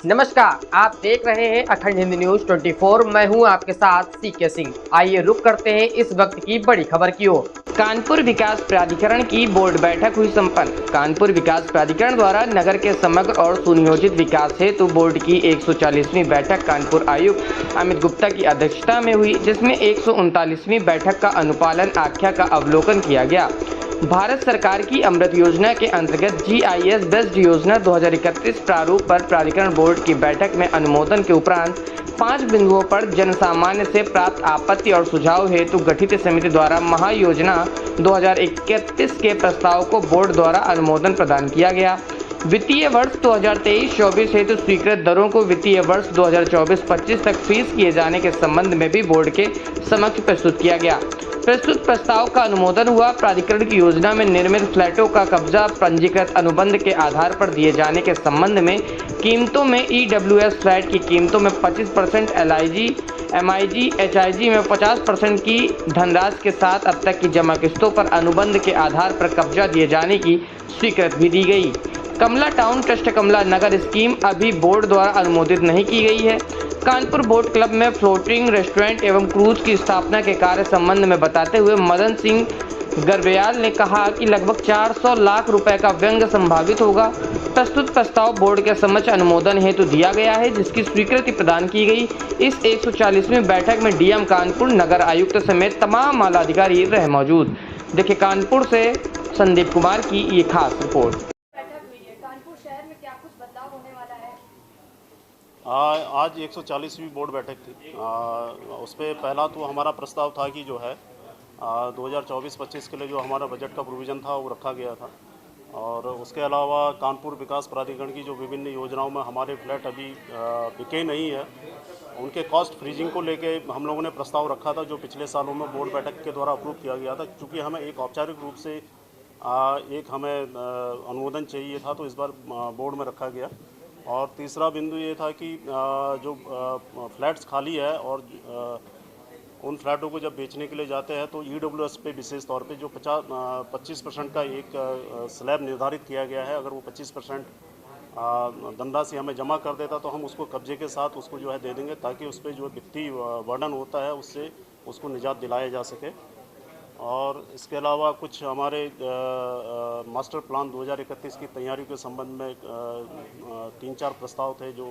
नमस्कार, आप देख रहे हैं अखंड हिंदी न्यूज 24। मैं हूं आपके साथ सीके सिंह। आइए रुक करते हैं इस वक्त की बड़ी खबर की ओर। कानपुर विकास प्राधिकरण की बोर्ड बैठक हुई संपन्न। कानपुर विकास प्राधिकरण द्वारा नगर के समग्र और सुनियोजित विकास हेतु बोर्ड की 140वीं बैठक कानपुर आयुक्त अमित गुप्ता की अध्यक्षता में हुई, जिसमें 139वीं बैठक का अनुपालन आख्या का अवलोकन किया गया। भारत सरकार की अमृत योजना के अंतर्गत GIS बेस्ड योजना 2031 प्रारूप पर प्राधिकरण बोर्ड की बैठक में अनुमोदन के उपरांत 5 बिंदुओं पर जनसामान्य से प्राप्त आपत्ति और सुझाव हेतु गठित समिति द्वारा महायोजना 2031 के प्रस्ताव को बोर्ड द्वारा अनुमोदन प्रदान किया गया। वित्तीय वर्ष 2023-24 हेतु स्वीकृत दरों को वित्तीय वर्ष 2024-25 तक फ्रीज किए जाने के संबंध में भी बोर्ड के समक्ष प्रस्तुत किया गया। प्रस्तुत प्रस्ताव का अनुमोदन हुआ। प्राधिकरण की योजना में निर्मित फ्लैटों का कब्जा पंजीकृत अनुबंध के आधार पर दिए जाने के संबंध में कीमतों में EWS फ्लैट की कीमतों में 25%, LIG, MIG, HIG में 50% की धनराशि के साथ अब तक की जमा किस्तों पर अनुबंध के आधार पर कब्जा दिए जाने की स्वीकृति भी दी गई। कमला टाउन ट्रस्ट कमला नगर स्कीम अभी बोर्ड द्वारा अनुमोदित नहीं की गई है। कानपुर बोट क्लब में फ्लोटिंग रेस्टोरेंट एवं क्रूज की स्थापना के कार्य संबंध में बताते हुए मदन सिंह गरब्याल ने कहा कि लगभग 400 लाख रुपए का व्यय संभावित होगा। प्रस्तुत प्रस्ताव बोर्ड के समक्ष अनुमोदन हेतु दिया गया है, जिसकी स्वीकृति प्रदान की गई। इस 140वीं बैठक में DM कानपुर, नगर आयुक्त समेत तमाम आला अधिकारी रहे मौजूद। देखिए कानपुर से संदीप कुमार की ये खास रिपोर्ट। आज 140वीं बोर्ड बैठक थी। उस पर पहला तो हमारा प्रस्ताव था कि जो है 2024-25 के लिए जो हमारा बजट का प्रोविज़न था वो रखा गया था, और उसके अलावा कानपुर विकास प्राधिकरण की जो विभिन्न योजनाओं में हमारे फ्लैट अभी बिके नहीं है, उनके कॉस्ट फ्रीजिंग को लेके हम लोगों ने प्रस्ताव रखा था, जो पिछले सालों में बोर्ड बैठक के द्वारा अप्रूव किया गया था। क्योंकि हमें एक औपचारिक रूप से एक हमें अनुमोदन चाहिए था, तो इस बार बोर्ड में रखा गया। और तीसरा बिंदु ये था कि जो फ्लैट्स खाली है और उन फ्लैटों को जब बेचने के लिए जाते हैं तो EWS पे विशेष तौर पे जो 25% का एक स्लैब निर्धारित किया गया है, अगर वो 25% धनराशि हमें जमा कर देता तो हम उसको कब्जे के साथ उसको जो है दे देंगे, ताकि उस पर जो वित्तीय वर्णन होता है उससे उसको निजात दिलाया जा सके। और इसके अलावा कुछ हमारे मास्टर प्लान 2031 की तैयारी के संबंध में 3-4 प्रस्ताव थे। जो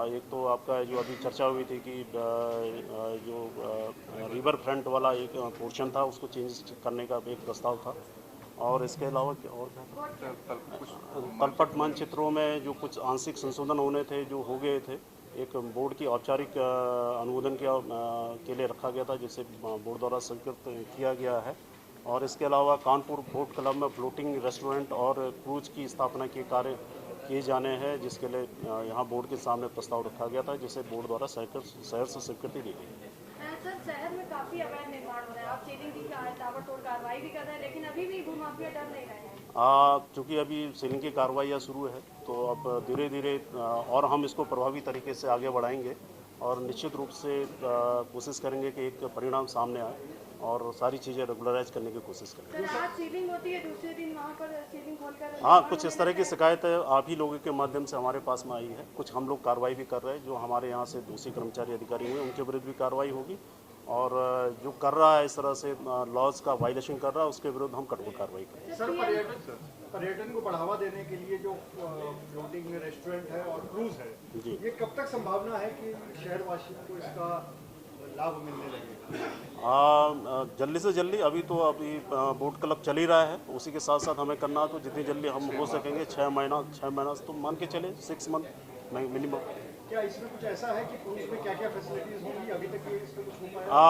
एक तो आपका जो अभी चर्चा हुई थी कि जो रिवर फ्रंट वाला एक पोर्शन था उसको चेंज करने का एक प्रस्ताव था, और इसके अलावा और तलपट मानचित्रों में जो कुछ आंशिक संशोधन होने थे जो हो गए थे, एक बोर्ड की औपचारिक अनुमोदन के लिए रखा गया था, जिसे बोर्ड द्वारा स्वीकृत किया गया है। और इसके अलावा कानपुर बोट क्लब में फ्लोटिंग रेस्टोरेंट और क्रूज की स्थापना के कार्य किए जाने हैं, जिसके लिए यहाँ बोर्ड के सामने प्रस्ताव रखा गया था, जिसे बोर्ड द्वारा शहर से स्वीकृति दी गई। सर, शहर में काफी अवैध निर्माण हो रहा है, आप सीलिंग की ताबड़तोड़ कार्रवाई भी कर रहे हैं, लेकिन अभी भी भूमाफिया डर नहीं रहे हैं। चूँकि अभी सीलिंग की कार्रवाइयाँ शुरू है, तो अब धीरे धीरे और हम इसको प्रभावी तरीके से आगे बढ़ाएंगे, और निश्चित रूप से कोशिश करेंगे कि एक परिणाम सामने आए और सारी चीज़ें रेगुलराइज करने की कोशिश करेंगे। सर, आज सीलिंग होती है, दूसरे दिन वहाँ पर सीलिंग खोलकर हाँ, कुछ इस तरह की शिकायत आप ही लोगों के माध्यम से हमारे पास में आई है। कुछ हम लोग कार्रवाई भी कर रहे हैं, जो हमारे यहाँ से दोषी कर्मचारी अधिकारी हुए उनके विरुद्ध भी कार्रवाई होगी, और जो कर रहा है इस तरह से लॉज का वायलेशन कर रहा है उसके विरुद्ध हम कठोर कार्रवाई करेंगे। सर, पर्यटन को बढ़ावा देने के लिए जो फ्लोटिंग रेस्टोरेंट है और क्रूज है, ये कब तक संभावना है कि शहरवासियों को इसका लाभ मिलने लगे? जल्दी से जल्दी। अभी तो बोट क्लब चल ही रहा है, उसी के साथ साथ हमें करना, तो जितनी जल्दी हम हो सकेंगे 6 महीना तो मान के चले 6 मंथ मिनिमम। क्या इसमें कुछ ऐसा है कि क्रूज में क्या क्या फैसिलिटीज होंगी? अभी तक ये इस पे कुछ हो पाया?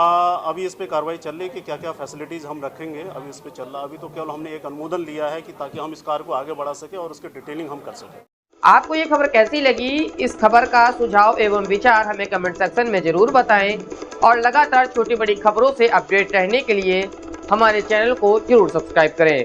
अभी इस पे कार्रवाई चल रही है कि क्या क्या फैसिलिटीज़ हम रखेंगे, अभी इस पे चल रहा है। अभी तो केवल हमने एक अनुमोदन लिया है कि ताकि हम इस कार्य को आगे बढ़ा सके और उसकी डिटेलिंग हम कर सकें। आपको ये खबर कैसी लगी? इस खबर का सुझाव एवं विचार हमें कमेंट सेक्शन में जरूर बताएं, और लगातार छोटी बड़ी खबरों से अपडेट रहने के लिए हमारे चैनल को जरूर सब्सक्राइब करें।